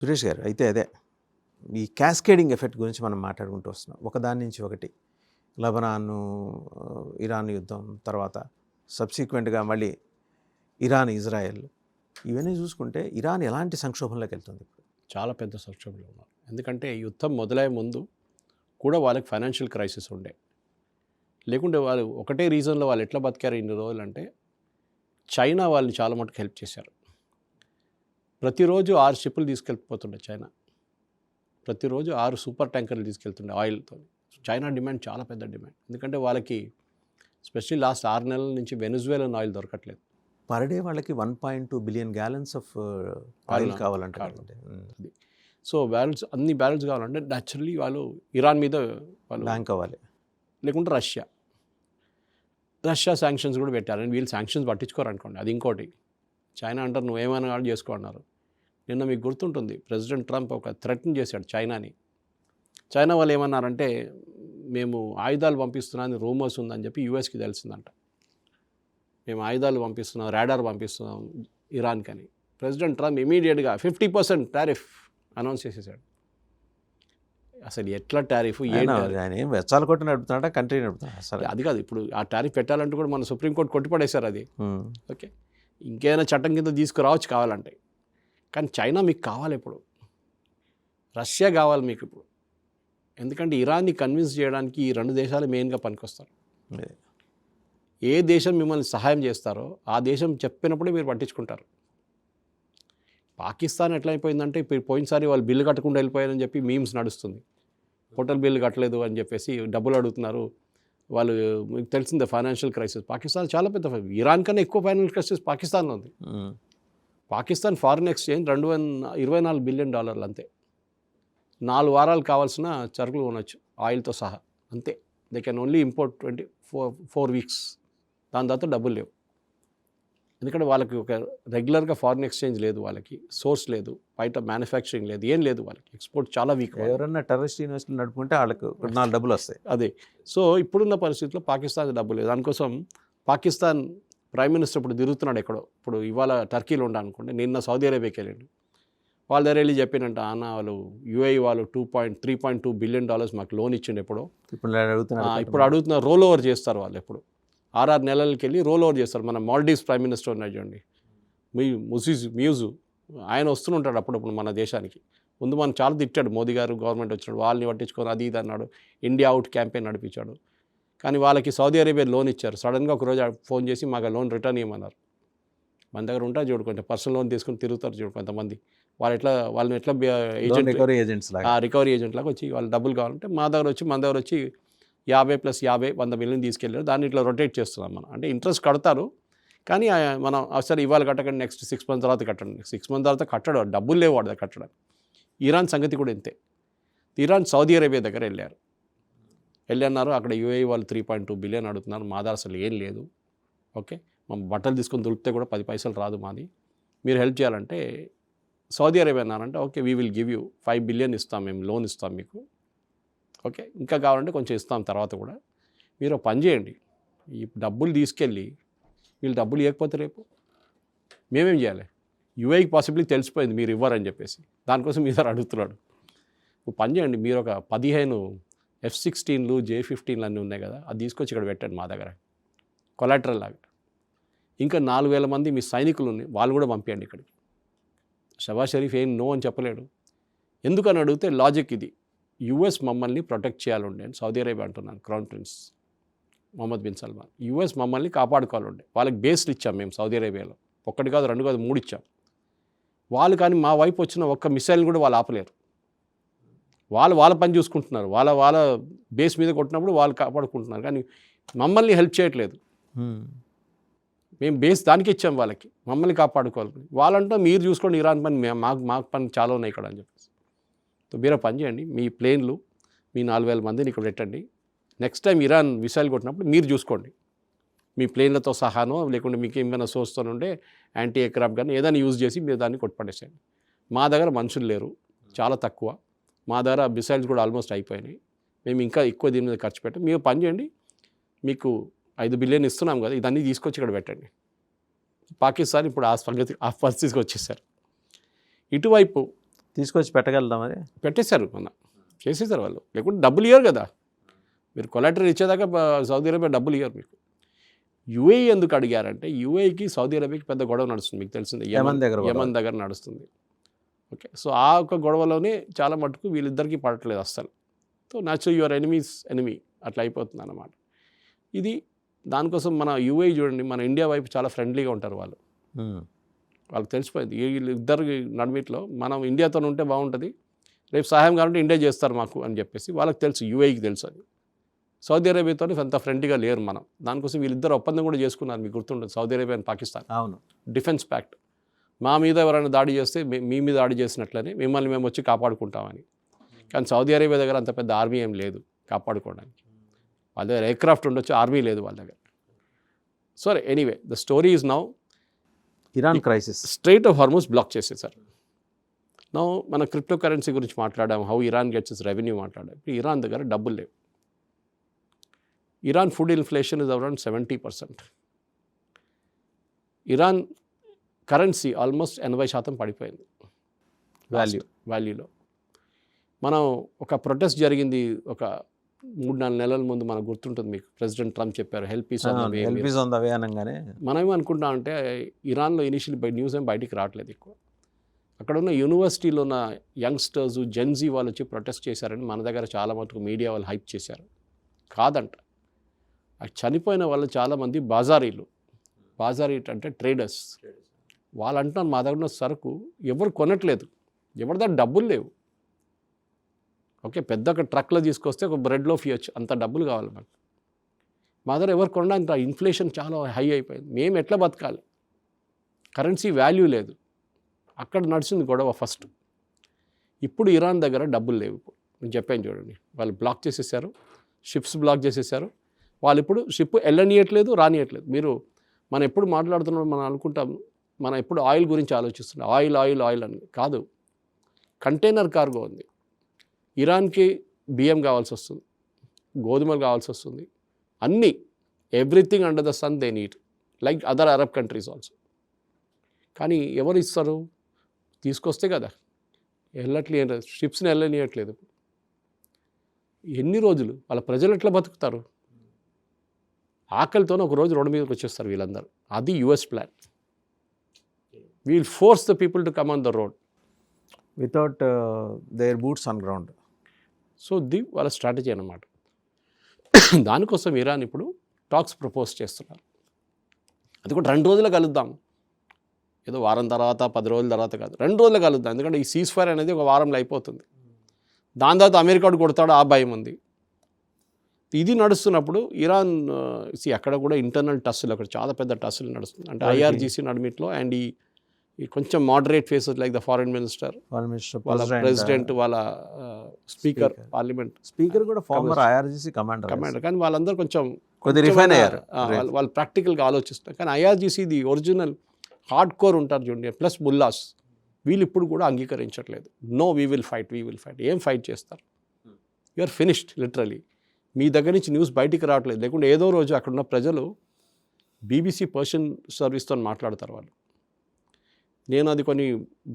సురేష్ గారు, అయితే అదే ఈ క్యాస్కేడింగ్ ఎఫెక్ట్ గురించి మనం మాట్లాడుకుంటూ వస్తున్నాం. ఒకదాని నుంచి ఒకటి లెబనాను, ఇరాన్ యుద్ధం, తర్వాత సబ్సిక్వెంట్గా మళ్ళీ ఇరాన్, ఇజ్రాయెల్, ఇవన్నీ చూసుకుంటే ఇరాన్ ఎలాంటి సంక్షోభంలోకి వెళ్తుంది ఇప్పుడు? చాలా పెద్ద సంక్షోభంలో ఉన్నారు. ఎందుకంటే యుద్ధం మొదలయ్యే ముందు కూడా వాళ్ళకి ఫైనాన్షియల్ క్రైసిస్ ఉండే. లేకుంటే వాళ్ళు ఒకటే రీజన్లో వాళ్ళు ఎట్లా బతికారు ఇన్ని రోజులు అంటే, చైనా వాళ్ళని చాలా మటుకు హెల్ప్ చేశారు. ప్రతిరోజు 6 షిప్పులు తీసుకెళ్ళిపోతుండే చైనా. ప్రతిరోజు 6 సూపర్ ట్యాంకర్లు తీసుకెళ్తుండే ఆయిల్తో. చైనా డిమాండ్ చాలా పెద్ద డిమాండ్. ఎందుకంటే వాళ్ళకి స్పెషల్లీ లాస్ట్ 6 నెలల నుంచి వెనిజువేలన్ ఆయిల్ దొరకట్లేదు. పర్ డే వాళ్ళకి 1.2 బిలియన్ గ్యాలన్స్ ఆఫ్ ఆయిల్ కావాలంటే. అది సో బ్యారెల్స్, అన్ని బ్యారెల్స్ కావాలంటే న్యాచురల్లీ వాళ్ళు ఇరాన్ మీద వాళ్ళు బ్యాంక్ అవ్వాలి, లేకుంటే రష్యా శాంక్షన్స్ కూడా పెట్టారు. వీళ్ళు శాంక్షన్స్ పట్టించుకోరు అనుకోండి, అది ఇంకోటి. చైనా అంటారు నువ్వేమైనా వాళ్ళు చేసుకో అన్నారు. నిన్న మీకు గుర్తుంటుంది, ప్రెసిడెంట్ ట్రంప్ ఒక థ్రెటన్ చేశాడు చైనాని. చైనా వాళ్ళు ఏమన్నారంటే, మేము ఆయుధాలు పంపిస్తున్నామని రూమర్స్ ఉందని చెప్పి యూఎస్కి తెలిసిందంట. మేము ఆయుధాలు పంపిస్తున్నాం, రాడార్ పంపిస్తున్నాం ఇరాన్కి అని. ప్రెసిడెంట్ ట్రంప్ ఇమీడియట్గా 50% టారిఫ్ అనౌన్స్ చేసేసాడు. అసలు ఎట్లా టారిఫ్, వెచ్చాలు కొట్టి నడుపుతున్నాడా, కంట్రీ నడుపుతున్నాడు అసలు? అది కాదు, ఇప్పుడు ఆ టారిఫ్ పెట్టాలంటే కూడా మన సుప్రీంకోర్టు కొట్టిపడేశారు అది. ఓకే, ఇంకేమైనా చట్టం కింద తీసుకురావచ్చు కావాలంటే. కానీ చైనా మీకు కావాలి, ఇప్పుడు రష్యా కావాలి మీకు ఇప్పుడు. ఎందుకంటే ఇరాన్ని కన్విన్స్ చేయడానికి ఈ 2 దేశాలు మెయిన్గా పనికొస్తారు. ఏ దేశం మిమ్మల్ని సహాయం చేస్తారో ఆ దేశం చెప్పినప్పుడే మీరు పట్టించుకుంటారు. పాకిస్తాన్ ఎట్లా అయిపోయిందంటే, ఇప్పుడు పోయినసారి వాళ్ళు బిల్లు కట్టకుండా వెళ్ళిపోయారని చెప్పి మీమ్స్ నడుస్తుంది. హోటల్ బిల్లు కట్టలేదు అని చెప్పేసి డబ్బులు అడుగుతున్నారు వాళ్ళు. మీకు తెలిసిందే ఫైనాన్షియల్ క్రైసిస్ పాకిస్తాన్ చాలా పెద్ద. ఇరాన్ కన్నా ఎక్కువ ఫైనాన్షియల్ క్రైసిస్ పాకిస్తాన్లో ఉంది. పాకిస్తాన్ ఫారిన్ ఎక్స్చేంజ్ $224 బిలియన్ అంతే. 4 వారాలు కావాల్సిన సరుకులు కొనవచ్చు ఆయిల్తో సహా, అంతే. They can only import 4 weeks. దాని తర్వాత డబ్బులు లేవు. ఎందుకంటే వాళ్ళకి ఒక రెగ్యులర్గా ఫారిన్ ఎక్స్చేంజ్ లేదు, వాళ్ళకి సోర్స్ లేదు, బయట మ్యానుఫ్యాక్చరింగ్ లేదు, ఏం లేదు వాళ్ళకి. ఎక్స్పోర్ట్ చాలా వీక్. ఎవరన్నా టెర్రరిస్ట్ యూనివర్సిటీలు నడుపుకుంటే వాళ్ళకి 4 డబ్బులు వస్తాయి. అదే. సో ఇప్పుడున్న పరిస్థితుల్లో పాకిస్తాన్ డబ్బు లేదు. దానికోసం పాకిస్తాన్ ప్రైమ్ మినిస్టర్ ఇప్పుడు తిరుగుతున్నాడు ఎక్కడో. ఇప్పుడు ఇవాళ టర్కీలో ఉండాలనుకోండి, నిన్న సౌదీ అరేబియాకి వెళ్ళండి. వాళ్ళ దగ్గర వెళ్ళి చెప్పినంట, అన్న వాళ్ళు యూఏఈ వాళ్ళు $3.2 బిలియన్ మాకు లోన్ ఇచ్చిండు ఎప్పుడో. ఇప్పుడు అడుగుతున్నారు, రోల్ ఓవర్ చేస్తారు వాళ్ళు. ఎప్పుడు 6 నెలలకి వెళ్ళి రోల్ ఓవర్ చేస్తారు. మన మాల్డీవ్స్ ప్రైమ్ మినిస్టర్ ఉన్నాయి చూడండి, మ్యూజు, ఆయన వస్తుంటాడు అప్పుడప్పుడు మన దేశానికి. ముందు మనం చాలా తిట్టాడు మోదీ గారు, గవర్నమెంట్ వచ్చినాడు వాళ్ళని పట్టించుకొని అది ఇది అన్నాడు. ఇండియా అవుట్ క్యాంపెయిన్ నడిపించాడు. కానీ వాళ్ళకి సౌదీ అరేబియా లోన్ ఇచ్చారు. సడన్గా ఒకరోజు ఫోన్ చేసి మాకు లోన్ రిటర్న్ ఇవ్వమన్నారు. మన దగ్గర ఉంటారు చూడు, కొంచెం పర్సనల్ లోన్ తీసుకుని తిరుగుతారు చూడు కొంతమంది. వాళ్ళని ఎట్లా రికవరీ ఏజెంట్ లాగా వచ్చి వాళ్ళు డబ్బులు కావాలంటే మన దగ్గర వచ్చి 50 + 50 100 మిలియన్ తీసుకెళ్ళారు. దాన్ని ఇట్లా రొటేట్ చేస్తున్నాం మనం. అంటే ఇంట్రెస్ట్ కడతారు, కానీ మనం అసలు ఇవాళ కట్టకండి, నెక్స్ట్ 6 మంత్స్ తర్వాత కట్టండి. 6 మంత్స్ తర్వాత కట్టడం, డబ్బులు లేవు వాడి దగ్గర కట్టడానికి. ఇరాన్ సంగతి కూడా ఇంతే. ఇరాన్ సౌదీ అరేబియా దగ్గర వెళ్ళన్నారు. అక్కడ యూఏఈ వాళ్ళు 3.2 బిలియన్ అడుగుతున్నారు. మా దగ్గర అసలు ఏం లేదు. ఓకే, మనం బట్టలు తీసుకొని దొరికితే కూడా 10 పైసలు రాదు మాది, మీరు హెల్ప్ చేయాలంటే సౌదీ అరేబియా అన్నారంటే, okay we will give you 5 billion ఇస్తాం, మేము లోన్ ఇస్తాం మీకు. ఓకే, ఇంకా కావాలంటే కొంచెం ఇస్తాం తర్వాత కూడా. మీరు పని చేయండి, ఈ డబ్బులు తీసుకెళ్ళి, వీళ్ళు డబ్బులు ఇవ్వకపోతే రేపు మేమేం చేయాలి? యూఏఈకి పాసిబిలిటీ తెలిసిపోయింది మీరు ఇవ్వరని చెప్పేసి, దానికోసం మీ దగ్గర అడుగుతున్నాడు. పని చేయండి, మీరు ఒక 15 F-16లు J-15లు అన్నీ ఉన్నాయి కదా, అది తీసుకొచ్చి ఇక్కడ పెట్టండి మా దగ్గర కొలాటరల్ లాగా. ఇంకా 4,000 మంది మీ సైనికులు ఉన్నాయి, వాళ్ళు కూడా పంపించండి ఇక్కడికి. షబాజ్ షరీఫ్ ఏం నో అని చెప్పలేడు. ఎందుకని అడిగితే లాజిక్ ఇది, యుఎస్ మమ్మల్ని ప్రొటెక్ట్ చేయాలండే అని సౌదీ అరేబియా అంటున్నాను, crown prince Mohammed bin Salman. US మమ్మల్ని కాపాడుకోవాలండే, వాళ్ళకి బేస్లు ఇచ్చాం మేము సౌదీ అరేబియాలో, 1 కాదు 2 కాదు 3 ఇచ్చాం. వాళ్ళు కానీ మా వైపు వచ్చిన ఒక్క మిసైల్ కూడా వాళ్ళు ఆపలేరు. వాళ్ళ పని చూసుకుంటున్నారు, వాళ్ళ బేస్ మీద కొట్టినప్పుడు వాళ్ళు కాపాడుకుంటున్నారు, కానీ మమ్మల్ని హెల్ప్ చేయట్లేదు. మేము బేస్ దానికి ఇచ్చాం వాళ్ళకి, మమ్మల్ని కాపాడుకోవాలి. వాళ్ళంటే మీరు చూసుకోండి ఇరాన్ పని, మాకు పని చాలా ఉన్నాయి ఇక్కడ అని చెప్పేసి. మీరు పని చేయండి, మీ ప్లేన్లు మీ 4,000 మందిని ఇక్కడ పెట్టండి. నెక్స్ట్ టైం ఇరాన్ మిసైల్ కొట్టినప్పుడు మీరు చూసుకోండి, మీ ప్లేన్లతో సహానో లేకుంటే మీకు ఏమైనా సోర్స్తో ఉండే యాంటీ ఎయిర్క్రాఫ్ట్ కానీ ఏదైనా యూజ్ చేసి మీరు దాన్ని కొట్టుపడేసేయండి. మా దగ్గర మనుషులు లేరు, చాలా తక్కువ. మా దగ్గర మిసైల్స్ కూడా ఆల్మోస్ట్ అయిపోయినాయి. మేము ఇంకా ఎక్కువ దీని మీద ఖర్చు పెట్టాం. మీరు పని చేయండి, మీకు 5 బిలియన్ ఇస్తున్నాం కదా, ఇదన్నీ తీసుకొచ్చి ఇక్కడ పెట్టండి. పాకిస్తాన్ ఇప్పుడు ఆ పరిస్థితికి వచ్చేసారు. ఇటువైపు తీసుకొచ్చి పెట్టగలుగుతాం మరి. పెట్టేశారు చేసేసారు వాళ్ళు, లేకుంటే డబ్బులు ఇయ్యరు కదా. మీరు కొలాటరల్ ఇచ్చేదాకా సౌదీ అరేబియా డబ్బులు ఇయ్యరు మీకు. యూఏఈ ఎందుకు అడిగారంటే యూఏఈకి సౌదీ అరేబియాకి పెద్ద గొడవ నడుస్తుంది, మీకు తెలిసిందే, యమన్ దగ్గర నడుస్తుంది. ఓకే, సో ఆ ఒక గొడవలోనే చాలా మటుకు వీళ్ళిద్దరికీ పడట్లేదు అస్సలు. సో న్యాచురల్ యువర్ ఎనిమీ అట్లా అయిపోతుంది అన్నమాట. ఇది దానికోసం మన యూఏఈ చూడండి, మన ఇండియా వైపు చాలా ఫ్రెండ్లీగా ఉంటారు వాళ్ళు. వాళ్ళకి తెలిసిపోయింది వీళ్ళు ఇద్దరు నడిమిట్లో మనం ఇండియాతో ఉంటే బాగుంటుంది, రేపు సహాయం కావాలంటే ఇండియా చేస్తారు మాకు అని చెప్పేసి వాళ్ళకి తెలుసు, యూఏఈకి తెలుసు. అది సౌదీ అరేబియాతో అంత ఫ్రెండ్లీగా లేరు మనం. దానికోసం వీళ్ళిద్దరు ఒప్పందం కూడా చేసుకున్నారు, మీకు గుర్తుంటుంది, సౌదీ అరేబియా అండ్ పాకిస్తాన్. అవును, డిఫెన్స్ ప్యాక్ట్. మా మీద ఎవరైనా దాడి చేస్తే మీ మీద దాడి చేసినట్లనే మిమ్మల్ని మేము వచ్చి కాపాడుకుంటామని. కానీ సౌదీ అరేబియా దగ్గర అంత పెద్ద ఆర్మీ ఏం లేదు కాపాడుకోవడానికి. వాళ్ళ దగ్గర ఎయిర్క్రాఫ్ట్ ఉండొచ్చు, ఆర్మీ లేదు వాళ్ళ దగ్గర. So anyway the story is now Iran crisis. Strait of Hormuz block చేసేసారు. నౌ మన క్రిప్టో కరెన్సీ గురించి మాట్లాడాం, how Iran gets its revenue మాట్లాడాం. ఇప్పుడు ఇరాన్ దగ్గర డబ్బులు లేవు. Iran food inflation is around 70%. Iran currency almost 80% పడిపోయింది వాల్యూలో. మనం ఒక ప్రొటెస్ట్ జరిగింది ఒక 3-4 నెలల ముందు, మనకు గుర్తుంటుంది మీకు, ప్రెసిడెంట్ ట్రంప్ చెప్పారు help is on the way అనగానే మనం ఏమనుకుంటాం అంటే ఇరాన్లో ఇనిషియల్ న్యూస్ ఏం బయటికి రావట్లేదు ఎక్కువ. అక్కడ ఉన్న యూనివర్సిటీలో ఉన్న యంగ్స్టర్స్ జెన్జీ వాళ్ళు వచ్చి ప్రొటెస్ట్ చేశారని మన దగ్గర చాలా మటుకు మీడియా వాళ్ళు హైప్ చేశారు. కాదంట, చనిపోయిన వాళ్ళు చాలామంది బాజారీ అంటే ట్రేడర్స్. వాళ్ళు అంటున్నారు మా దగ్గర ఉన్న సరుకు ఎవరు కొనట్లేదు, ఎవరి దగ్గర డబ్బులు లేవు. ఓకే, పెద్ద ఒక ట్రక్లో తీసుకొస్తే ఒక బ్రెడ్ లోఫ్ ఇవ్వచ్చు, అంత డబ్బులు కావాలి మనకు. మా దగ్గర ఎవరు కొనడానికి, ఇన్ఫ్లేషన్ చాలా హై అయిపోయింది, మేము ఎట్లా బతకాలి, కరెన్సీ వాల్యూ లేదు. అక్కడ నడిచింది గొడవ ఫస్ట్. ఇప్పుడు ఇరాన్ దగ్గర డబ్బులు లేవు. నేను చెప్పాను చూడండి, వాళ్ళు బ్లాక్ చేసేసారు, షిప్స్ బ్లాక్ చేసేసారు. వాళ్ళు ఇప్పుడు షిప్ వెళ్ళనియట్లేదు, రానియట్లేదు. మనం ఎప్పుడు మాట్లాడుతున్నాం, మనం అనుకుంటాం, మనం ఎప్పుడు ఆయిల్ గురించి ఆలోచిస్తున్నాం, ఆయిల్ అని కాదు. కంటైనర్ కార్గో ఉంది. ఇరాన్కి బియ్యం కావాల్సి వస్తుంది, గోధుమలు కావాల్సి వస్తుంది, అన్నీ, everything under the sun they need, like other Arab countries also. కానీ ఎవరు ఇస్తారు, తీసుకొస్తే కదా, వెళ్ళట్లేదు, షిప్స్ని వెళ్ళనియట్లేదు. ఎన్ని రోజులు వాళ్ళ ప్రజలు ఎట్లా బతుకుతారు? ఆకలితోనే ఒక రోజు రోడ్డు మీదకి వచ్చేస్తారు వీళ్ళందరూ. అది US plan. We'll force the people to come on the road without their boots on ground. So వాళ్ళ స్ట్రాటజీ అన్నమాట. దానికోసం ఇరాన్ ఇప్పుడు టాక్స్ ప్రపోజ్ చేస్తున్నారు. అది కూడా 2 రోజులు కలుద్దాం, ఏదో వారం తర్వాత 10 రోజుల తర్వాత కాదు, 2 రోజులు కలుద్దాం. ఎందుకంటే ఈ సీజ్ ఫైర్ అనేది ఒక వారంలో అయిపోతుంది. దాని తర్వాత అమెరికాడు కొడతాడు, ఆ భయం ఉంది. ఇది నడుస్తున్నప్పుడు ఇరాన్ అక్కడ కూడా ఇంటర్నల్ టస్సులు, అక్కడ చాలా పెద్ద టస్సులు నడుస్తుంది. అంటే ఐఆర్జీసీ నడిమిట్లో అండ్ ఈ కొంచెం moderate faces like the foreign minister, వాళ్ళ ప్రెసిడెంట్, వాళ్ళ స్పీకర్, పార్లమెంట్ స్పీకర్ కూడా ఫార్మర్ ఐఆర్జీసీ కమాండర్. కానీ వాళ్ళందరూ కొంచెం రిఫైన్ అయ్యారు, వాళ్ళు ప్రాక్టికల్గా ఆలోచిస్తారు. కానీ IRGC the original hard core ఉంటారు జూనియర్ ప్లస్ ముల్లాస్, వీళ్ళు ఇప్పుడు కూడా అంగీకరించట్లేదు. No, we will fight. ఏం ఫైట్ చేస్తారు? You are finished literally. మీ దగ్గర నుంచి న్యూస్ బయటికి రావట్లేదు. లేకుంటే ఏదో రోజు అక్కడున్న ప్రజలు బీబీసీ పర్షియన్ సర్వీస్తో మాట్లాడతారు వాళ్ళు. నేను అది కొన్ని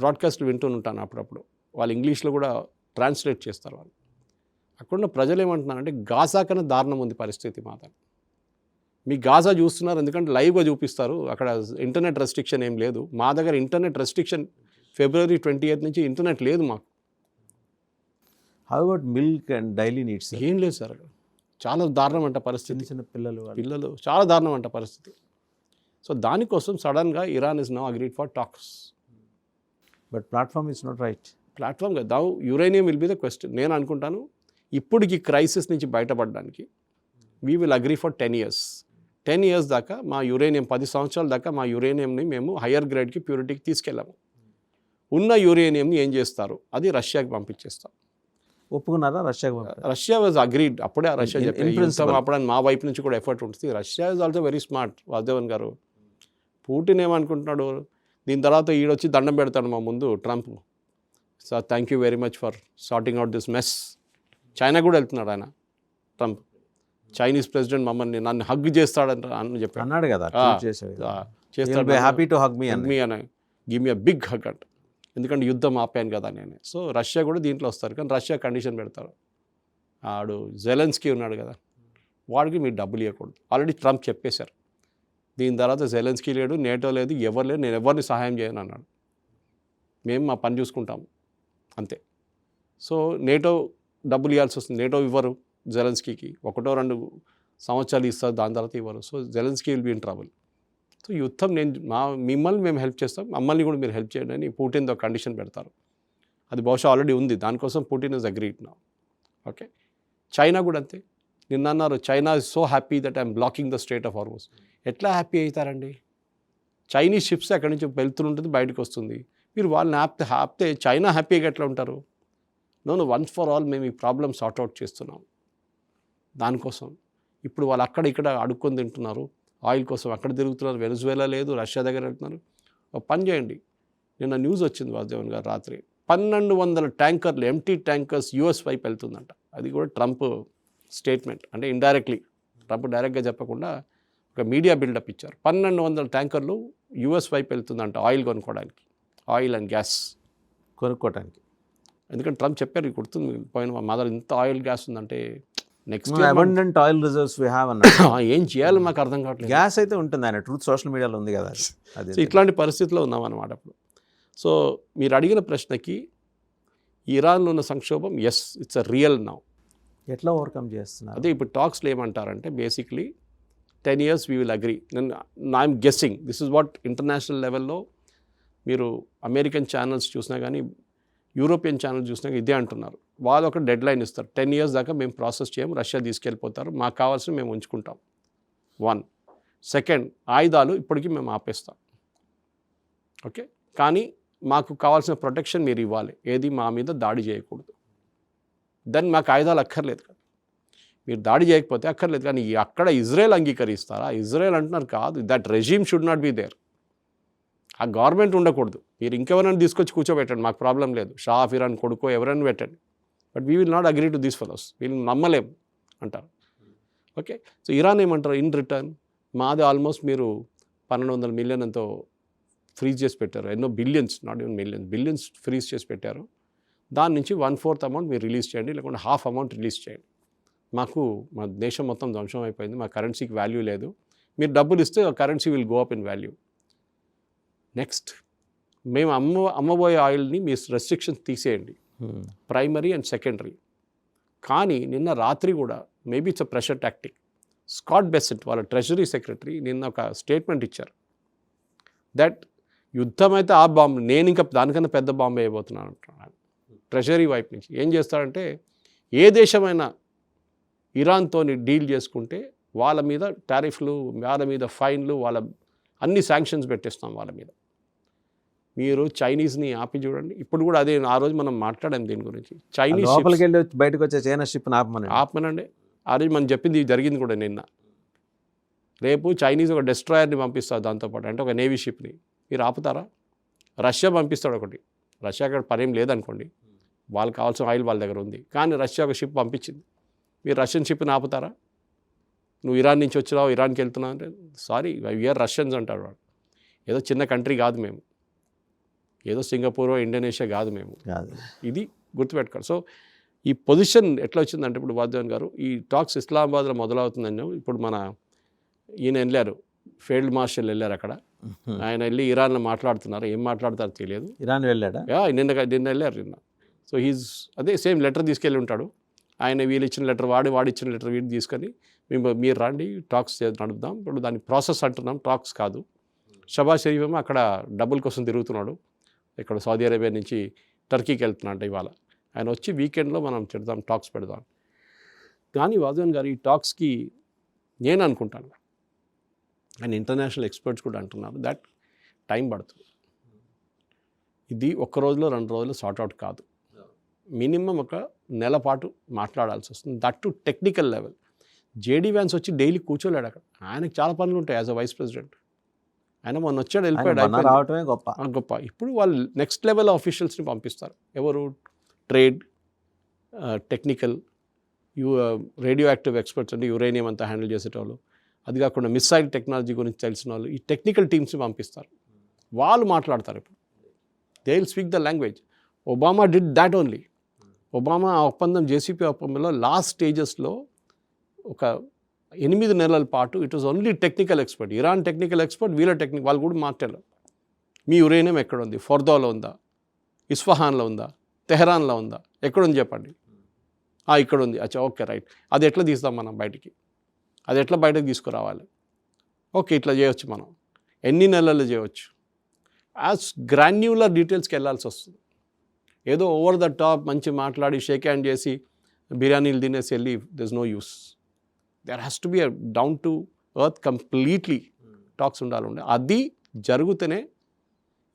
బ్రాడ్కాస్ట్లు వింటూనే అప్పుడప్పుడు. వాళ్ళు ఇంగ్లీష్లో కూడా ట్రాన్స్లేట్ చేస్తారు వాళ్ళు. అక్కడున్న ప్రజలు ఏమంటున్నారంటే గాజా కన్నా దారుణం ఉంది పరిస్థితి మాత్రం. మీ గాజా చూస్తున్నారు ఎందుకంటే లైవ్గా చూపిస్తారు, అక్కడ ఇంటర్నెట్ రెస్ట్రిక్షన్ ఏం లేదు. మా దగ్గర ఇంటర్నెట్ రెస్ట్రిక్షన్ February 28 నుంచి ఇంటర్నెట్ లేదు మాకు. How about milk and daily needs? ఏం లేదు సార్, అక్కడ చాలా దారుణం అంట పరిస్థితి. చిన్న పిల్లలు చాలా దారుణం అంట పరిస్థితి. సో దానికోసం సడన్గా Iran is now agreed for talks. But platform is not right. Platform కదా, uranium will be the question. నేను అనుకుంటాను ఇప్పటికి క్రైసిస్ నుంచి బయటపడడానికి we will agree for 10 years. 10 years దాకా మా యురేనియం, 10 సంవత్సరాల దాకా మా యురేనియంని మేము హయ్యర్ గ్రేడ్కి, ప్యూరిటీకి తీసుకెళ్ళాము. ఉన్న యురేనియంని ఏం చేస్తారు, అది రష్యాకి పంపించేస్తాం. ఒప్పుకున్నారా రష్యాకి? Russia was agreed. అప్పుడే రష్యా చెప్పారు అప్పుడు మా వైపు నుంచి కూడా ఎఫర్ట్ ఉంటుంది. Russia is also very smart. Vasudevan గారు, పుటిన్ ఏమనుకుంటున్నాడు, దీని తర్వాత ఈడొచ్చి దండం పెడతాడు మా ముందు Trump. Sir thank you very much for sorting out this mess. China కూడా వెళ్తున్నాడు ఆయన ట్రంప్. చైనీస్ ప్రెసిడెంట్ నన్ను హగ్ చేస్తాడంట అని చెప్పాడు, అన్నాడు కదా, చేస్తాడు. హ్యాపీ టు హగ్ మీ అని, give me a big hug అంట. ఎందుకంటే యుద్ధం ఆపాను కదా నేను. సో రష్యా కూడా దీంట్లో వస్తారు, కానీ రష్యా కండిషన్ పెడతారు. ఆడు జెలెన్స్కీ ఉన్నాడు కదా, వాడికి మీరు డబ్బులు ఇవ్వకూడదు. ఆల్రెడీ ట్రంప్ చెప్పేశారు, దీని తర్వాత జెలెన్స్కీ లేడు, నేటో లేదు, ఎవరు లేరు, నేను ఎవరిని సహాయం చేయను అన్నాడు. మేము మా పని చూసుకుంటాము అంతే. సో నేటో డబ్బులు ఇవ్వాల్సి వస్తుంది, నేటో ఇవ్వరు జెలెన్స్కీకి, 1-2 సంవత్సరాలు ఇస్తారు, దాని తర్వాత ఇవ్వరు. So Zelensky will be in trouble. So యుద్ధం మిమ్మల్ని మేము హెల్ప్ చేస్తాం, మమ్మల్ని కూడా మీరు హెల్ప్ చేయండి అని పుటిన్తో కండిషన్ పెడతారు. అది బహుశా ఆల్రెడీ ఉంది, దానికోసం Putin is agreed now. Okay, China కూడా అంతే. నిన్న అన్నారు China is so happy that I'm blocking the straight of Hormuz. ఎట్లా హ్యాపీ అవుతారండి? చైనీస్ షిప్స్ అక్కడి నుంచి వెళ్తుంటుంది, బయటకు వస్తుంది, మీరు వాళ్ళని ఆపితే చైనా హ్యాపీగా ఎట్లా ఉంటారు? నో వన్స్ ఫర్ ఆల్ మేము ఈ ప్రాబ్లమ్ సార్ట్అవుట్ చేస్తున్నాం. దానికోసం ఇప్పుడు వాళ్ళు అక్కడ ఇక్కడ అడుక్కొని తింటున్నారు, ఆయిల్ కోసం అక్కడ తిరుగుతున్నారు, వెనుజువేలా లేదు, రష్యా దగ్గర వెళ్తున్నారు. ఒక పని చేయండి, నిన్న న్యూస్ వచ్చింది వాసుదేవన్ గారు రాత్రి, 1200 ట్యాంకర్లు, ఎంటీ ట్యాంకర్స్ యూఎస్ వైపు వెళ్తుందంట. అది కూడా ట్రంప్ స్టేట్మెంట్, అంటే ఇండైరెక్ట్లీ, ట్రంప్ డైరెక్ట్గా చెప్పకుండా ఒక మీడియా బిల్డప్ ఇచ్చారు. 1200 ట్యాంకర్లు యూఎస్ వైపు వెళ్తుందంట ఆయిల్ కొనుక్కోవడానికి, ఆయిల్ అండ్ గ్యాస్ కొనుక్కోవడానికి. ఎందుకంటే ట్రంప్ చెప్పారు, గుర్తుంది పోయిన మా దగ్గర ఇంత ఆయిల్ గ్యాస్ ఉందంటే next abundant oil reserves we have అన్న ఏం చేయాలో మాకు అర్థం కావట్లేదు. గ్యాస్ అయితే ఉంటుంది, ఆయన ట్రూత్ సోషల్ మీడియాలో ఉంది కదా. సో ఇట్లాంటి పరిస్థితిలో ఉన్నాం అన్నమాట ఇప్పుడు. సో మీరు అడిగిన ప్రశ్నకి ఇరాన్లో ఉన్న సంక్షోభం, yes it's a real now. ఎట్లా ఓవర్కమ్ చేస్తున్నారు? అదే ఇప్పుడు టాక్స్లో ఏమంటారంటే basically 10 years we will agree. I'm guessing this is what international లెవెల్లో మీరు అమెరికన్ ఛానల్స్ చూసినా కానీ యూరోపియన్ ఛానల్స్ చూసినా ఇదే అంటున్నారు. వాళ్ళు ఒక డెడ్ లైన్ ఇస్తారు, 10 years దాకా మేము ప్రాసెస్ చేయము, రష్యా తీసుకెళ్ళిపోతారు, మాకు కావాల్సిన మేము ఉంచుకుంటాం. 1 సెకండ్, ఆయుధాలు ఇప్పటికీ మేము ఆపేస్తాం. ఓకే, కానీ మాకు కావాల్సిన ప్రొటెక్షన్ మీరు ఇవ్వాలి, ఏది మా మీద దాడి చేయకూడదు. దెన్ మాకు ఆయుధాలు అక్కర్లేదు కదా, మీరు దాడి చేయకపోతే అక్కర్లేదు. కానీ అక్కడ ఇజ్రాయెల్ అంగీకరిస్తారా? ఇజ్రాయెల్ అంటున్నారు కాదు, that regime should not be there. ఆ గవర్నమెంట్ ఉండకూడదు, మీరు ఇంకెవరైనా తీసుకొచ్చి కూర్చోబెట్టండి, మాకు ప్రాబ్లం లేదు, షా ఆఫ్ ఇరాన్ కొడుకో ఎవరైనా పెట్టండి, but we will not agree to these fellows, వీళ్ళు నమ్మలేం అంటారు. ఓకే, సో ఇరాన్ ఏమంటారు, ఇన్ రిటర్న్ మాది ఆల్మోస్ట్ మీరు 1200 million ఎంతో ఫ్రీజ్ చేసి పెట్టారు, ఎన్నో billions, not even millions, billions freeze చేసి పెట్టారు. దాని నుంచి 1/4 అమౌంట్ మీరు రిలీజ్ చేయండి, లేకుంటే ½ అమౌంట్ రిలీజ్ చేయండి, మాకు మా దేశం మొత్తం ధ్వంసం అయిపోయింది, మా కరెన్సీకి వాల్యూ లేదు, మీరు డబ్బులు ఇస్తే currency will go up in value. Next, మేము అమ్మబోయే ఆయిల్ని మీ రెస్ట్రిక్షన్స్ తీసేయండి, ప్రైమరీ అండ్ సెకండరీ. కానీ నిన్న రాత్రి కూడా maybe it's a pressure tactic, Scott Besant వాళ్ళ ట్రెజరీ సెక్రటరీ నిన్న ఒక స్టేట్మెంట్ ఇచ్చారు దట్ యుద్ధం అయితే ఆ బాంబు, నేను ఇంకా దానికన్నా పెద్ద బాంబు వేయబోతున్నాను అంటున్నాను. ట్రెజరీ వైపు నుంచి ఏం చేస్తారంటే, ఏ దేశమైనా ఇరాన్తో డీల్ చేసుకుంటే వాళ్ళ మీద టారిఫ్లు, వాళ్ళ మీద ఫైన్లు, వాళ్ళ అన్ని శాంక్షన్స్ పెట్టేస్తాం వాళ్ళ మీద. మీరు చైనీస్ని ఆపి చూడండి, ఇప్పుడు కూడా అదే, ఆ రోజు మనం మాట్లాడాం దీని గురించి. చైనీస్ లోపలికి వెళ్ళి బయటకు వచ్చే చైనా షిప్ ఆపమనండి, ఆ రోజు మనం చెప్పింది జరిగింది కూడా నిన్న. రేపు చైనీస్ ఒక డెస్ట్రాయర్ని పంపిస్తారు దాంతోపాటు, అంటే ఒక నేవీ షిప్ని, మీరు ఆపుతారా? రష్యా పంపిస్తాడు ఒకటి, రష్యా అక్కడ పనేం లేదనుకోండి, వాళ్ళకి కావాల్సిన ఆయిల్ వాళ్ళ దగ్గర ఉంది, కానీ రష్యా ఒక షిప్ పంపించింది, మీరు రష్యన్ షిప్ని ఆపుతారా? నువ్వు ఇరాన్ నుంచి వచ్చినావు, ఇరాన్కి వెళ్తున్నావు అంటే సారీ వీఆర్ రష్యన్స్ అంటాడు వాడు. ఏదో చిన్న కంట్రీ కాదు మేము, ఏదో సింగపూర్ ఇండోనేషియా కాదు మేము, ఇది గుర్తుపెట్టుకోవాలి. సో ఈ పొజిషన్ ఎట్లా వచ్చిందంటే, ఇప్పుడు వాసుదేవన్ గారు ఈ టాక్స్ ఇస్లామాబాద్లో మొదలవుతుందని ఇప్పుడు మన ఈయన వెళ్ళారు, ఫీల్డ్ మార్షల్ వెళ్ళారు అక్కడ, ఆయన వెళ్ళి ఇరాన్లో మాట్లాడుతున్నారు, ఏం మాట్లాడతారో తెలియదు. ఇరాన్ వెళ్ళాడా? నిన్న వెళ్ళారు నిన్న. సో హీజ్ అదే సేమ్ లెటర్ తీసుకెళ్ళి ఉంటాడు ఆయన, వీళ్ళు ఇచ్చిన లెటర్ వాడి ఇచ్చిన లెటర్ వీడు తీసుకొని మీరు రండి టాక్స్ నడుపుదాం. ఇప్పుడు దాన్ని ప్రాసెస్ అంటున్నాం, టాక్స్ కాదు. షబాజ్ షరీఫ్ ఏమో అక్కడ డబ్బుల కోసం తిరుగుతున్నాడు, ఇక్కడ సౌదీ అరేబియా నుంచి టర్కీకి వెళ్తున్నాడు ఇవాళ. ఆయన వచ్చి వీకెండ్లో మనం చెప్దాం, టాక్స్ పెడదాం. కానీ వాసుదేవన్ గారు ఈ టాక్స్కి నేను అనుకుంటాను, అండ్ ఇంటర్నేషనల్ ఎక్స్పర్ట్స్ కూడా అంటున్నారు దట్ టైం పడుతుంది. ఇది 1 రోజులో 2 రోజులు సార్ట్అవుట్ కాదు, మినిమం 1 నెల పాటు మాట్లాడాల్సి వస్తుంది, that to technical level. JD Vance వచ్చి డైలీ కూర్చోలేడు అక్కడ, ఆయనకు చాలా పనులు ఉంటాయి యాజ్ అ వైస్ ప్రెసిడెంట్. ఆయన మొన్న వచ్చాడు, వెళ్ళిపోయాడు, రావటమే గొప్ప. ఇప్పుడు వాళ్ళు నెక్స్ట్ లెవెల్ ఆఫీషియల్స్ని పంపిస్తారు, ఎవరు? Trade, technical, radio active experts, అంటే యురేనియం అంతా హ్యాండిల్ చేసేటోళ్ళు, అది కాకుండా మిస్సైల్ టెక్నాలజీ గురించి తెలిసిన వాళ్ళు, ఈ టెక్నికల్ టీమ్స్ని పంపిస్తారు, వాళ్ళు మాట్లాడతారు. ఇప్పుడు they will speak the language. Obama did that only. Obama ఆ ఒప్పందం, జేసీపీ ఒప్పందంలో లాస్ట్ స్టేజెస్లో ఒక 8 నెలల పాటు it was only technical expert. Iran technical expert, వీళ్ళ వాళ్ళు కూడా మాట్లాడారు. మీ యురేనియం ఎక్కడ ఉంది, ఫోర్దోలో ఉందా, ఇస్ఫహాన్లో ఉందా, తెహరాన్లో ఉందా, ఎక్కడుంది చెప్పండి. ఇక్కడ ఉంది. అచ్చా, ఓకే, రైట్. అది ఎట్లా తీస్తాం మనం బయటికి, అది ఎట్లా బయటకు తీసుకురావాలి, ఓకే ఇట్లా చేయొచ్చు మనం, ఎన్ని నెలలు చేయవచ్చు. యాజ్ గ్రాన్యులర్ డీటెయిల్స్కి వెళ్ళాల్సి వస్తుంది. ఏదో ఓవర్ ద టాప్ మంచి మాట్లాడి షేక్ హ్యాండ్ చేసి బిర్యానీలు తినేసి వెళ్ళి there is no use. There has to be a down to earth completely talks ఉండాలి. అది జరిగితేనే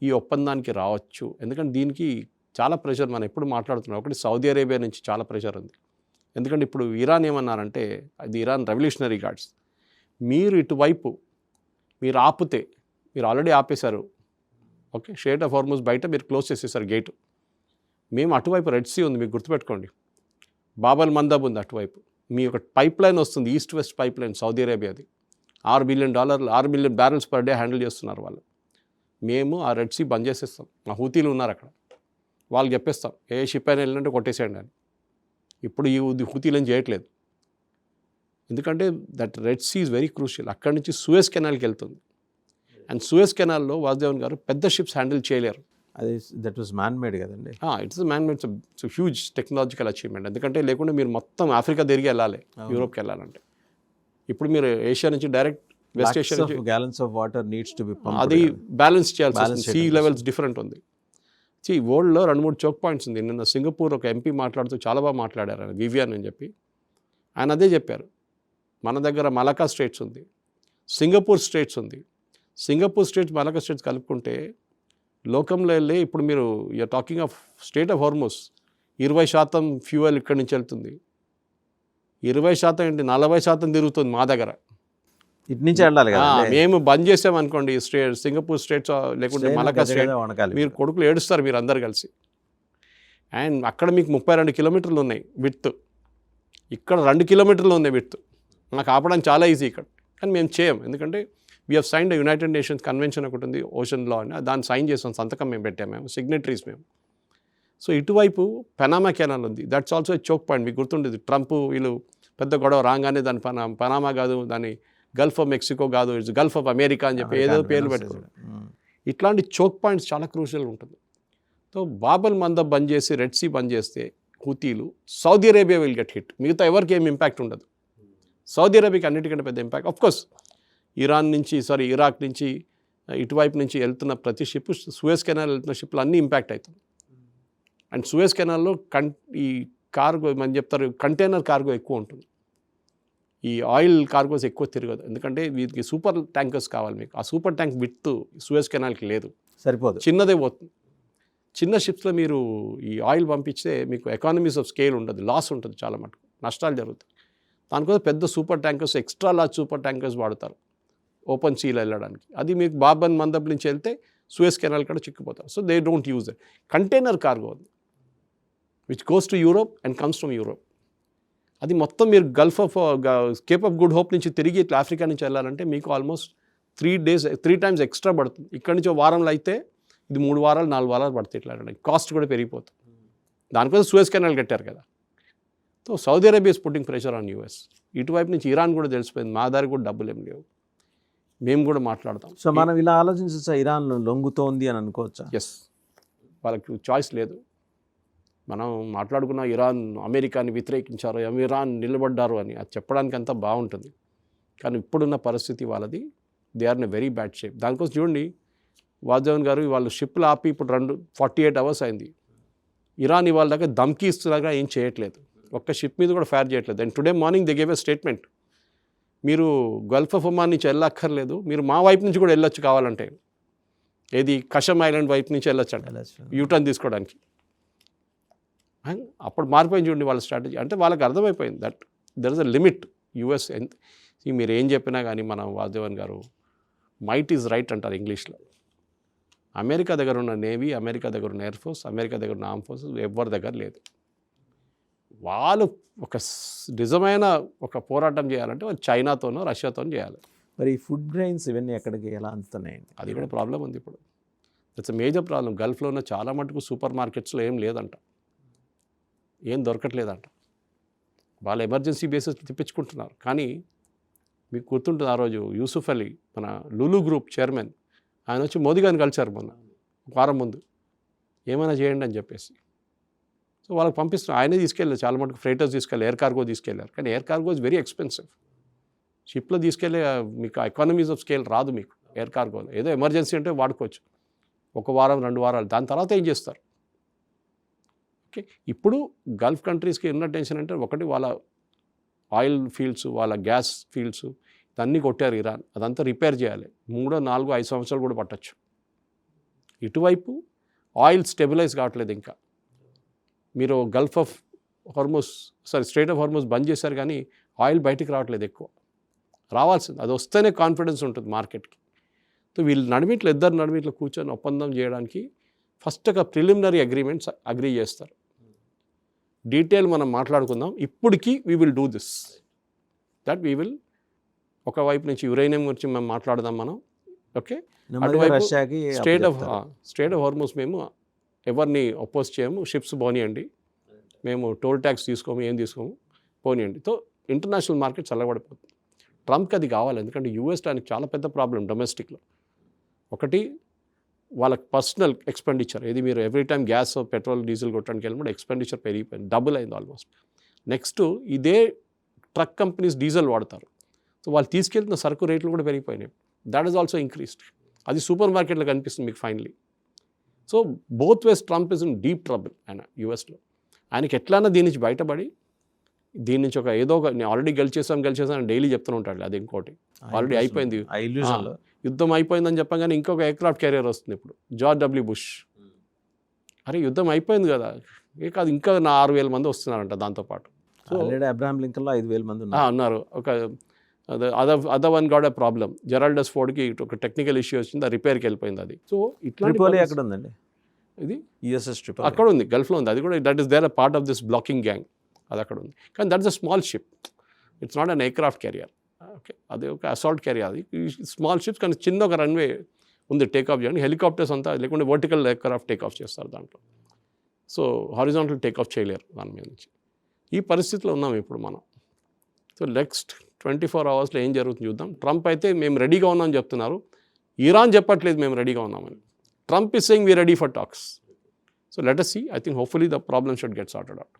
ఈ ఒప్పందానికి రావచ్చు. ఎందుకంటే దీనికి చాలా ప్రెషర్ మనం ఎప్పుడు మాట్లాడుతున్నాం. ఒకటి సౌదీ అరేబియా నుంచి చాలా ప్రెషర్ ఉంది. ఎందుకంటే ఇప్పుడు ఇరాన్ ఏమన్నారంటే, అది ఇరాన్ రెవల్యూషనరీ గార్డ్స్, మీరు ఇటువైపు మీరు ఆపితే, మీరు ఆల్రెడీ ఆపేశారు, ఓకే, స్ట్రెయిట్ ఆఫ్ హార్ముజ్ బయట మీరు క్లోజ్ చేసేసారు గేటు, మేము అటువైపు రెడ్ సీ ఉంది, మీకు గుర్తుపెట్టుకోండి, బాబల్ మందబ్ ఉంది అటువైపు, మీ ఒక పైప్ లైన్ వస్తుంది, east west pipeline Saudi అరేబియాది, $6 billion 6 million barrels per day handle చేస్తున్నారు వాళ్ళు. మేము ఆ రెడ్ సీ బంద్ చేసేస్తాం. మా హూతీలు ఉన్నారు అక్కడ, వాళ్ళకి చెప్పేస్తాం ఏ షిప్ అయినా వెళ్ళినట్టు కొట్టేసేయండి అని. ఇప్పుడు ఈ హూతీలను చేయట్లేదు. ఎందుకంటే that Red Sea is very crucial. అక్కడి నుంచి సూయజ్ కెనాల్కి వెళ్తుంది. అండ్ సూయజ్ కెనాల్లో వాసుదేవన్ గారు పెద్ద షిప్స్ హ్యాండిల్ చేయలేరు. అది దట్ వాజ్ మ్యాన్ మేడ్ కదండి. It's man made. It's huge technological achievement. ఎందుకంటే లేకుంటే మీరు మొత్తం ఆఫ్రికా తిరిగి వెళ్ళాలి, యూరోప్కి వెళ్ళాలంటే. ఇప్పుడు మీరు ఏషియా నుంచి డైరెక్ట్ వెస్ట్ ఏషియా నుంచి gallons of water needs to be pumped. అది బ్యాలెన్స్ చేయాల్సి, సీ లెవెల్స్ డిఫరెంట్ ఉంది. వరల్డ్లో 2-3 చోక్ పాయింట్స్ ఉంది. నిన్న సింగపూర్ ఒక ఎంపీ మాట్లాడుతూ చాలా బాగా మాట్లాడారు, ఆయన వివియన్ అని చెప్పి. ఆయన అదే చెప్పారు, మన దగ్గర మలకా స్ట్రేట్స్ ఉంది, సింగపూర్ స్ట్రేట్స్ ఉంది. సింగపూర్ స్ట్రేట్స్, మలకా స్ట్రేట్స్ కలుపుకుంటే లోకంలో వెళ్ళి ఇప్పుడు మీరు you're talking of strait of Hormuz, 20% fuel ఇక్కడి నుంచి వెళ్తుంది. 20% ఏంటి, 40% తిరుగుతుంది మా దగ్గర. ఇటు నుంచి వెళ్ళాలి కదా. మేము బంద్ చేసామనుకోండి సింగపూర్ స్ట్రేట్స్ లేకుంటే మలకా స్ట్రేట్, మీరు కొడుకులు ఏడుస్తారు మీరు అందరు కలిసి. అండ్ అక్కడ మీకు 32 కిలోమీటర్లు ఉన్నాయి విడ్త్, ఇక్కడ 2 కిలోమీటర్లు ఉన్నాయి విడ్త్. నాకు ఆపడానికి చాలా ఈజీ ఇక్కడ, కానీ మేము చేయం. ఎందుకంటే we have signed United nations convention ఒకటి ఉంది, ఓషన్ లా అని, దాన్ని సైన్ చేసాం, సంతకం మేము పెట్టాము, మేము సిగ్నేటరీస్ మేము. సో ఇటువైపు పెనామా కెనాల్ ఉంది, దట్స్ ఆల్సో చోక్ పాయింట్. మీకు గుర్తుండేది, ట్రంప్ వీళ్ళు పెద్ద గొడవ రాగానే దాని పనామా కాదు, దాన్ని గల్ఫ్ ఆఫ్ మెక్సికో కాదు, ఇట్స్ గల్ఫ్ ఆఫ్ అమెరికా అని చెప్పి ఏదో పేర్లు పెట్టుకున్నారు. ఇట్లాంటి చోక్ పాయింట్స్ చాలా క్రూషియల్ ఉంటుంది. సో బాబల్ మందబ్ బంద్ చేసి రెడ్ సీ బంద్ చేస్తే హూతీలు, Saudi Arabia will get hit. మిగతా ఎవరికి ఏం ఇంపాక్ట్ ఉండదు. సౌదీ అరేబియాకి అన్నిటికంటే పెద్ద ఇంపాక్ట్. ఆఫ్కోర్స్ ఇరాక్ నుంచి ఇటువైపు నుంచి వెళ్తున్న ప్రతి షిప్, సూయజ్ కెనాల్ వెళ్తున్న షిప్లు అన్నీ ఇంపాక్ట్ అవుతుంది. అండ్ సూయజ్ కెనాల్లో ఈ కార్గో మనం చెప్తారు కంటైనర్ కార్గో ఎక్కువ ఉంటుంది, ఈ ఆయిల్ కార్గోస్ ఎక్కువ తిరగదు. ఎందుకంటే వీటికి సూపర్ ట్యాంకర్స్ కావాలి మీకు. ఆ సూపర్ ట్యాంక్ విడ్త్ సూయజ్ కెనాల్కి లేదు, సరిపోదు, చిన్నదే పోతుంది. చిన్న షిప్స్లో మీరు ఈ ఆయిల్ పంపించితే మీకు ఎకానమీస్ ఆఫ్ స్కేల్ ఉండదు, లాస్ ఉంటుంది, చాలా మటుకు నష్టాలు జరుగుతాయి. దానికోసం పెద్ద super tankers, extra large super tankers వాడతారు ఓపెన్ సీలో వెళ్ళడానికి. అది మీకు బాబన్ మందబ్ నుంచి వెళ్తే సూయజ్ కెనాల్ కూడా చిక్కిపోతారు. So they don't use it. Container cargo which goes to Europe and comes from Europe, అది మొత్తం మీరు gulf of cape of good hope నుంచి తిరిగి ఇట్లా ఆఫ్రికా నుంచి వెళ్ళాలంటే మీకు ఆల్మోస్ట్ 3 times ఎక్స్ట్రా పడుతుంది. ఇక్కడి నుంచి వారంలో అయితే ఇది 3 వారాలు 4 వారాలు పడుతుంది. ఇట్లా కాస్ట్ కూడా పెరిగిపోతుంది. దానికోసం సూయజ్ కెనాల్ కట్టారు కదా. So Saudi Arabia is putting pressure on US. ఇటువైపు నుంచి ఇరాన్ కూడా తెలిసిపోయింది, మా దారి కూడా డబ్బులు ఏం లేవు, మేము కూడా మాట్లాడతాం. సో మనం ఇలా ఆలోచించచ్చా, ఇరాన్ లొంగుతోంది అని అనుకోవచ్చా? ఎస్, వాళ్ళకి చాయిస్ లేదు. మనం మాట్లాడుకున్న ఇరాన్ అమెరికాని వ్యతిరేకించారు, ఇరాన్ నిలబడ్డారు అని అది చెప్పడానికి అంతా బాగుంటుంది. కానీ ఇప్పుడున్న పరిస్థితి వాళ్ళది, they are in a very bad shape. దానికోసం చూడండి, వాసుదేవన్ గారు వాళ్ళు షిప్లు ఆపి ఇప్పుడు 48 hours అయింది. ఇరాన్ ఇవాళ దాకా ధమ్కీ ఇస్తున్నాగా ఏం చేయట్లేదు, ఒక్క షిప్ మీద కూడా ఫైర్ చేయట్లేదు. And today morning they gave a statement, మీరు గల్ఫ్ ఆఫ్ ఒమాన్ నుంచి వెళ్ళక్కర్లేదు, మీరు మా వైపు నుంచి కూడా వెళ్ళొచ్చు కావాలంటే, ఏది కషమ్ ఐలాండ్ వైపు నుంచి వెళ్ళొచ్చు అంట యూటర్న్ తీసుకోవడానికి. అప్పుడు మారిపోయింది చూడండి వాళ్ళ స్ట్రాటజీ. అంటే వాళ్ళకి అర్థమైపోయింది that there is a limit. US మీరు ఏం చెప్పినా కానీ మనం వాసుదేవన్ గారు మైట్ ఈజ్ రైట్ అంటారు ఇంగ్లీష్లో. అమెరికా దగ్గర ఉన్న నేవీ, అమెరికా దగ్గర ఉన్న ఎయిర్ ఫోర్స్, అమెరికా దగ్గర ఉన్న ఆర్మ్ ఫోర్సెస్ ఎవరి దగ్గర లేదు. వాళ్ళు ఒక నిజమైన ఒక పోరాటం చేయాలంటే వాళ్ళు చైనాతోనో రష్యాతోనో చేయాలి. మరి ఫుడ్ గ్రెయిన్స్ ఇవన్నీ ఎక్కడికి ఎలా అందుతున్నాయండి? అది కూడా ప్రాబ్లం ఉంది. ఇప్పుడు దట్స్ ఎ మేజర్ ప్రాబ్లం. గల్ఫ్లో ఉన్న చాలా మటుకు సూపర్ మార్కెట్స్లో ఏం లేదంట, ఏం దొరకట్లేదంట. వాళ్ళు ఎమర్జెన్సీ బేసిస్ తెప్పించుకుంటున్నారు. కానీ మీకు గుర్తుంటుంది ఆ రోజు యూసుఫ్ అలీ మన లులు గ్రూప్ చైర్మన్, ఆయన వచ్చి మోదీ గారిని కలిశారు మొన్న వారం ముందు, ఏమైనా చేయండి అని చెప్పేసి. సో వాళ్ళకి పంపిస్తున్నారు. ఆయనే తీసుకెళ్ళారు చాలా మటుకు, ఫ్రైటర్స్ తీసుకెళ్ళారు, ఎయిర్ కార్గో తీసుకెళ్ళారు. కానీ air cargo is very expensive. షిప్లో తీసుకెళ్ళే మీకు ఎకానమీస్ ఆఫ్ స్కేల్ రాదు మీకు ఎయిర్ కార్గోలో. ఏదో ఎమర్జెన్సీ అంటే వాడుకోవచ్చు, 1 వారం 2 వారాలు, దాని తర్వాత ఏం చేస్తారు? ఓకే, ఇప్పుడు గల్ఫ్ కంట్రీస్కి ఉన్న టెన్షన్ అంటే ఒకటి వాళ్ళ ఆయిల్ ఫీల్డ్స్, వాళ్ళ గ్యాస్ ఫీల్డ్స్ ఇవన్నీ కొట్టారు ఇరాన్, అదంతా రిపేర్ చేయాలి. 3, 4, 5 సంవత్సరాలు కూడా పట్టచ్చు. ఇటువైపు ఆయిల్ స్టెబిలైజ్ కావట్లేదు ఇంకా. మీరు gulf of Hormuz strait of Hormuz బంద్ చేశారు, కానీ ఆయిల్ బయటికి రావట్లేదు ఎక్కువ. రావాల్సింది, అది వస్తేనే కాన్ఫిడెన్స్ ఉంటుంది మార్కెట్కి. సో వీళ్ళు ఇద్దరు నడిమిట్లో కూర్చొని ఒప్పందం చేయడానికి ఫస్ట్ ఒక ప్రిలిమినరీ అగ్రిమెంట్స్ అగ్రీ చేస్తారు. డీటెయిల్ మనం మాట్లాడుకుందాం. ఇప్పటికీ we will do this, that we will ఒకవైపు నుంచి యురేనియం గురించి మేము మాట్లాడదాం మనం. ఓకే, అటువైపు రష్యాకి స్ట్రైట్ ఆఫ్ హార్మోస్ మేము ఎవరిని అపోజ్ చేయము, షిప్స్ పోనీయండి, మేము టోల్ ట్యాక్స్ తీసుకోము, ఏం తీసుకోము, పోనీయండి. సో ఇంటర్నేషనల్ మార్కెట్ చల్లబడిపోతుంది. ట్రంప్కి అది కావాలి, ఎందుకంటే యూఎస్ దానికి చాలా పెద్ద ప్రాబ్లం డొమెస్టిక్లో. ఒకటి వాళ్ళకి పర్సనల్ ఎక్స్పెండిచర్, ఇది మీరు every time gas petrol diesel కొట్టడానికి వెళ్ళినప్పుడు ఎక్స్పెండిచర్ పెరిగిపోయింది, డబుల్ అయింది ఆల్మోస్ట్. నెక్స్ట్ ఇదే ట్రక్ కంపెనీస్ డీజిల్ వాడతారు, సో వాళ్ళు తీసుకెళ్తున్న సరుకు రేట్లు కూడా పెరిగిపోయినాయి. That is also increased. అది సూపర్ మార్కెట్లో కనిపిస్తుంది మీకు finally. So both ways Trump is in deep trouble ఆయన యూఎస్లో. ఆయనకి ఎట్లన్నా దీని నుంచి బయటపడి, దీని నుంచి ఏదో ఒక నేను ఆల్రెడీ గెలిచేసాను అని డైలీ చెప్తూ ఉంటాడు. అది ఇంకోటి ఆల్రెడీ అయిపోయింది, యుద్ధం అయిపోయిందని చెప్పగానే ఇంకొక ఎయిర్క్రాఫ్ట్ క్యారియర్ వస్తుంది ఇప్పుడు, జార్జ్ డబ్ల్యూ బుష్. అరే యుద్ధం అయిపోయింది కదా, ఏ కాదు ఇంకా 6,000 మంది వస్తున్నారంట దాంతోపాటు. అబ్రహాం లింకన్లో 5,000 మంది ఉన్నారు. ఒక other one got a problem, జెరాల్డస్ ఫోర్డ్కి ఒక టెక్నికల్ ఇష్యూ వచ్చింది, ఆ రిపేర్కి వెళ్ళిపోయింది అది. సో ట్రిపోలి ఎక్కడ ఉందండి? ఇది యుఎస్ఎస్ ట్రిపోలి అక్కడ ఉంది, గల్ఫ్లో ఉంది. అది కూడా that is there a part of this blocking gang, అది అక్కడ ఉంది. కానీ that is a small ship, it's not an aircraft carrier. Okay, అది ఒక అసాల్ట్ క్యారియర్. అది స్మాల్ షిప్స్, కానీ చిన్న ఒక రన్వే ఉంది టేక్ ఆఫ్ చేయడానికి. హెలికాప్టర్స్ అంతా లేకుంటే వర్టికల్ ఎయిర్క్రాఫ్ట్ టేక్ ఆఫ్ చేస్తారు దాంట్లో. సో హారిజాంటల్ టేక్ ఆఫ్ చేయలేరు దాని మీద నుంచి. ఈ పరిస్థితిలో ఉన్నాం ఇప్పుడు మనం. సో నెక్స్ట్ 24 అవర్స్లో ఏం జరుగుతుంది చూద్దాం. ట్రంప్ అయితే మేము రెడీగా ఉన్నామని చెప్తున్నారు, ఇరాన్ చెప్పట్లేదు మేము రెడీగా ఉన్నామని. Trump is saying we ready for tax. So let us see. I think hopefully the problem should get sorted out.